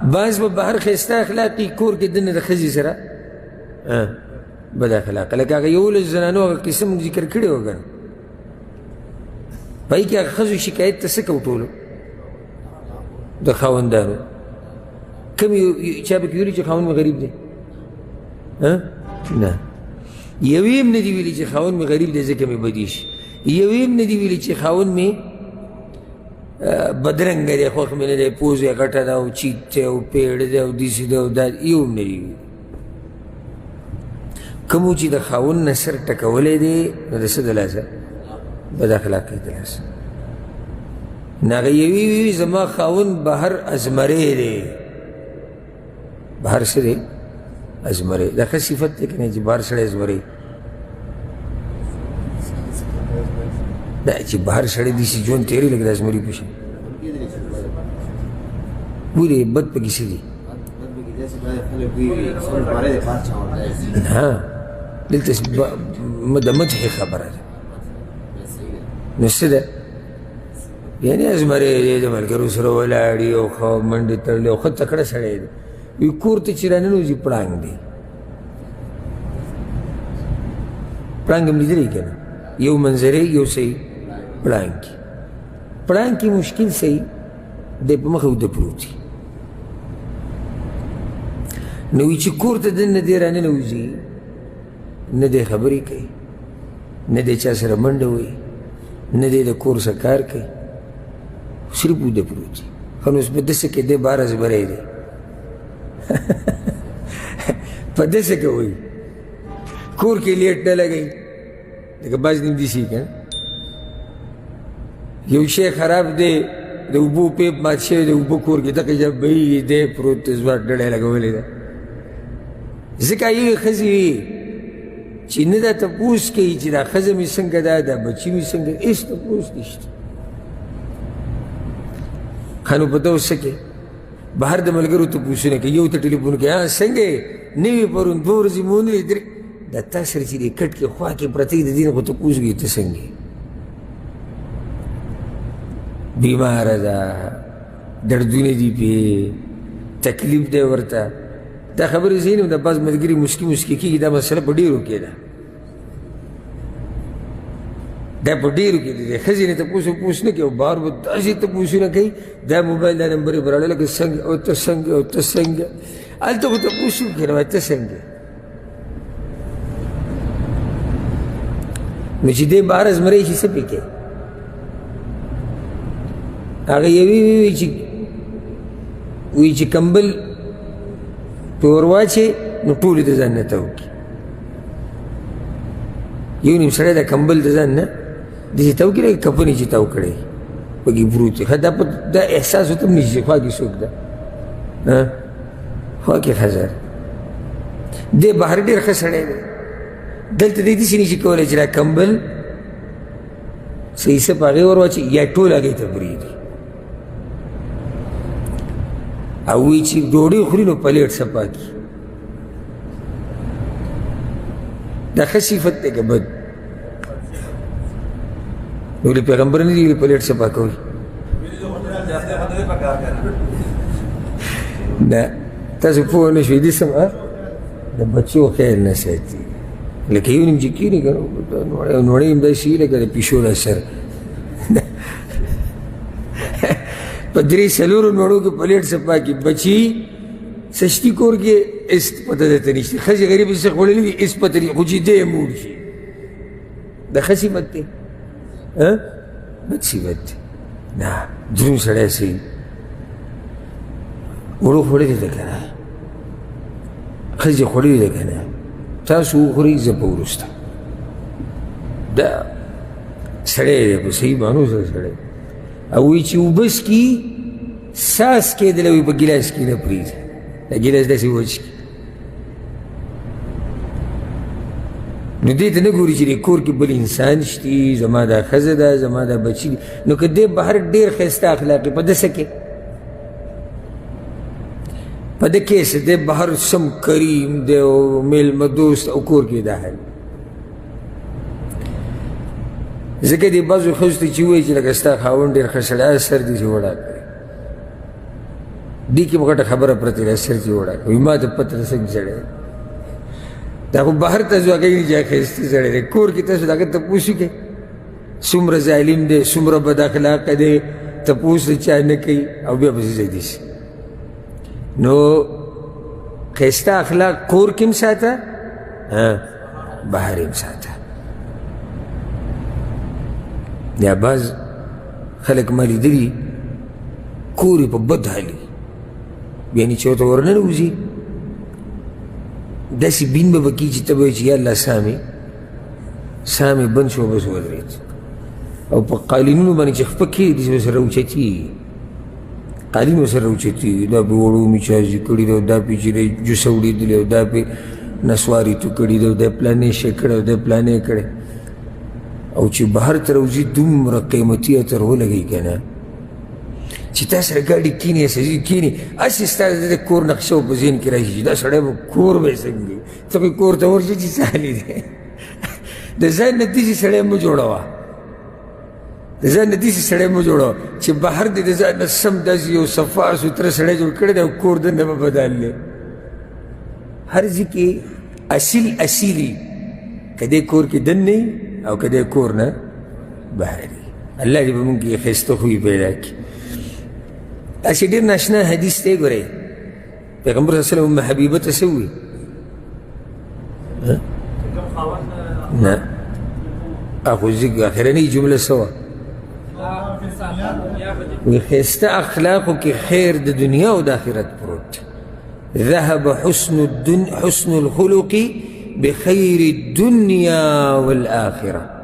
بعض به بهر ښایسته اخلاقي کور کې دننه د ښځې سره بد اخلاقه لکه هغه 11 زنانو هغه قسم ذکر کړی و که نه په هغې کې هغه ښځو شکایت ته څه کوو ټولو د خاوندانو کوم چا پکې ویلي چې خاوند مې غریب دی نه یوې هم نه دي ویلي چې خاوند مې غریب دی ځکه مې بدي شي یوې هم نه دي ویلي چې خاوند مې بدرنګه دی خوښ مې نه دی پوز یې غټه ده او چیت دی او پیړ دی او داسې دی او دا یو هم نه دي ویلي کوم چې د خاوند نه سر ټکولی دی نو د څه د لاسه بد اخلاقۍ د لاسه نو هغه یوې ویوي زما خاوند بهر ازمری دی بهر څه دی ازمری دا ښه صفت دی که نه چې بهر سړی ازمری دا چې بهر سړی داسې ژوند تېروي لکه د ازمري په شان ولې بد پکې څه دي دلته د مدحې خبره ده نو څه ده یعنې ازمری دی د ملګرو سره ولاړي او ښه منډې تړلې او ښه تکړه سړی دی وي کور ته چې راننوځي پړانګ دی پړانګ هم لیدلی که نه یو منظرې یو صحیح پړانګ کې پړانګ کې مشکل صحیح دی په مخه اوده پروت وي نو وي چې کور ته دننه دی راننوځي نه دی خبرې کوي نه دی چا سره منډه وایي نه دی د کور څه کار کوي صرف اوده پروت وي ښه نو اوس په داسې کې دی بار ازمری دی په داسې کې وایي کور کې لیټ نه لګوي لکه بعض نیم داسې که یو شی خراب دی د اوبو پیپ مات شوی د اوبه کور کې دغه جب بهیږي دی پروت دی ځواک ډډه یې لګولې ده ځکه یوې ښځې وي چې نه دا تپوس کوي چې دا ښځه مې څنګه ده دا بچي مې څنګه هېڅ تپوس نشته ښه نو په ده اوس څه کې بهر د ملګرو تپوسونه کوي یو ته ټلیفون کوي څنګه یې نه وي پرون 2 ورځې مو ونه لیدلې دا تا سره چې دی کټ کې خوا کې پرته د دې نه خو تپوس کوي ته څنګه یې بیماره ده دردونه دي پې تکلیف دی ورته دا خبرې ځینې د بعض ملګري مسکي مسکي کېږي دا مسله په ډېرو کې ده دا په ډېرو کې دی ښځې نه تپوس وپوس نه کوي او بار به داسې تپوسونه کوي دا موبایل دا نمبر یې براړی لکه څنګه او ته څنګه او ته څنګه هلته خو تپوس وکړي نو ته څنګه نو چې دی بهر ازمری شي څه پې کوي هغه یوې وی چې کمبل پې ور واچې نو ټولې د ځان نه تاو کړي یو نیم سړی دا کمبل د ځان نه داسې تاو کړي لکه کفن چې تاو کړی پکې پروت وي دا احساس ورته هم نشي چې خوا کې څوک ده خوا کې ښځه دی بهر ډېر ښه سړی دی دلته دی داسې نشي کولی چې دا کمبل صحیح څه په هغې ور واچي یا ټول هغې ته پرېږدي او وی چې ډوډۍ خوري نو پلیټ صفا کړي دا ښه صفت دی که بد ولې پیغمبر نه دي ویلي پلیټ صفا کوي نه تاسو پوه نه شوئ دې سم د بچو خیر نه ساتي لکه یو نیم چې کېني که نوړی هم داسې وي لکه د پیشو د سر په 3-4 نوړو کې پلیټ صفا کړي بچي سشتي کور کې هېڅ پته درته نشته ښځې غریبې څه خوړلي وي هېڅ پته نه خو چې دی یې موړ شي دا ښه صفت دی بد صفت دی نه دروند سړی صحیح وړو خوړلي ده که نه ښځې خوړلي ده که نه تاسو وخورئ زه به وروسته دا سړی دی په صحیح معنو سره سړی او وی چې اوبه څکي ساس کېدلی وي په ګیلاس کې نه پرېږدي دا ګیلاس داسې وچ کړي نو دې ته نه ګوري چې دې کور کې بل انسان شتي زما دا ښځه ده زما دا بچي دي نو که دې بهر ډېر ښایسته اخلاقي په ده څه کې په ده کې څه دی بهر سم کریم دی او میلمه دوست او کور کې دا حال ځکه دې بعضو ښځو ته چې ووایي چې لکه ستا خاوند ډېر ښه سړی سر دې چې وړا کړی دې کې مغټه خبره پرته ده سر چې وړه وایي ما ته پته ده څنګه سړی دا خو بهر ته ځو هغه یې چې ښایسته سړی دی کور کې تاسو د هغه تپوس وکړئ څومره ظالم دی څومره بد اخلاقه دی تپوس د چا نه کوي او بیا پسې ځای شي نو ښایسته اخلاق کور کې هم ساته بهر هم ساته یا بعض خلک ما لیدلي کور یې په بد حالي یعنې چې ورته ورننوځي داسې بین به به کېږي چې ته به وایې چې یا الله سامې بند شو بس ودرېد او په قالینونو باندې چې خپه کېږي ورسره اوچتېږي قالین ورسره اوچتېږي دا پې وړو میچازي کړي دی او دا پې چې دی جوسه وړېدلې او دا پې نسواري تو کړي دی او دا پلانې شی کړی او دا پلانې کړی او چې بهر ته راوځي دومره قیمتي عطر ولګوي که نه چې تا سره ګاډي کښېني سړي کښېني هسې ستا د کور نقشه په ذهن کې راشي چې دا سړی به کور به یې څنګه وي ته خو کور ته ورشې چې څه حالي دی د ځان نه داسې سړی مه جوړوه د ځان نه داسې سړی مه جوړوه چې بهر دې د ځان نه سم داسې یو صفا سوتره سړی جوړ کړی دی او کور دننه به بدل دی هر ځای کې اصیلي که دې کور کې دننه وي او که دې کور نه بهر وي الله دې به مونږ کې ښایسته خوی پیدا کړي داسې ډېر ناشنا حدیث دی ګورئ پیغمبر صلی الله علیه وسلم ام حبیبه ته څه ووایي نه خو اخرنۍ جمله څه وه وایي ښایسته اخلاقو کې خیر د دنیا او د آخرت پروت ذهب حسن الخلق بخیر الدنیا والآخره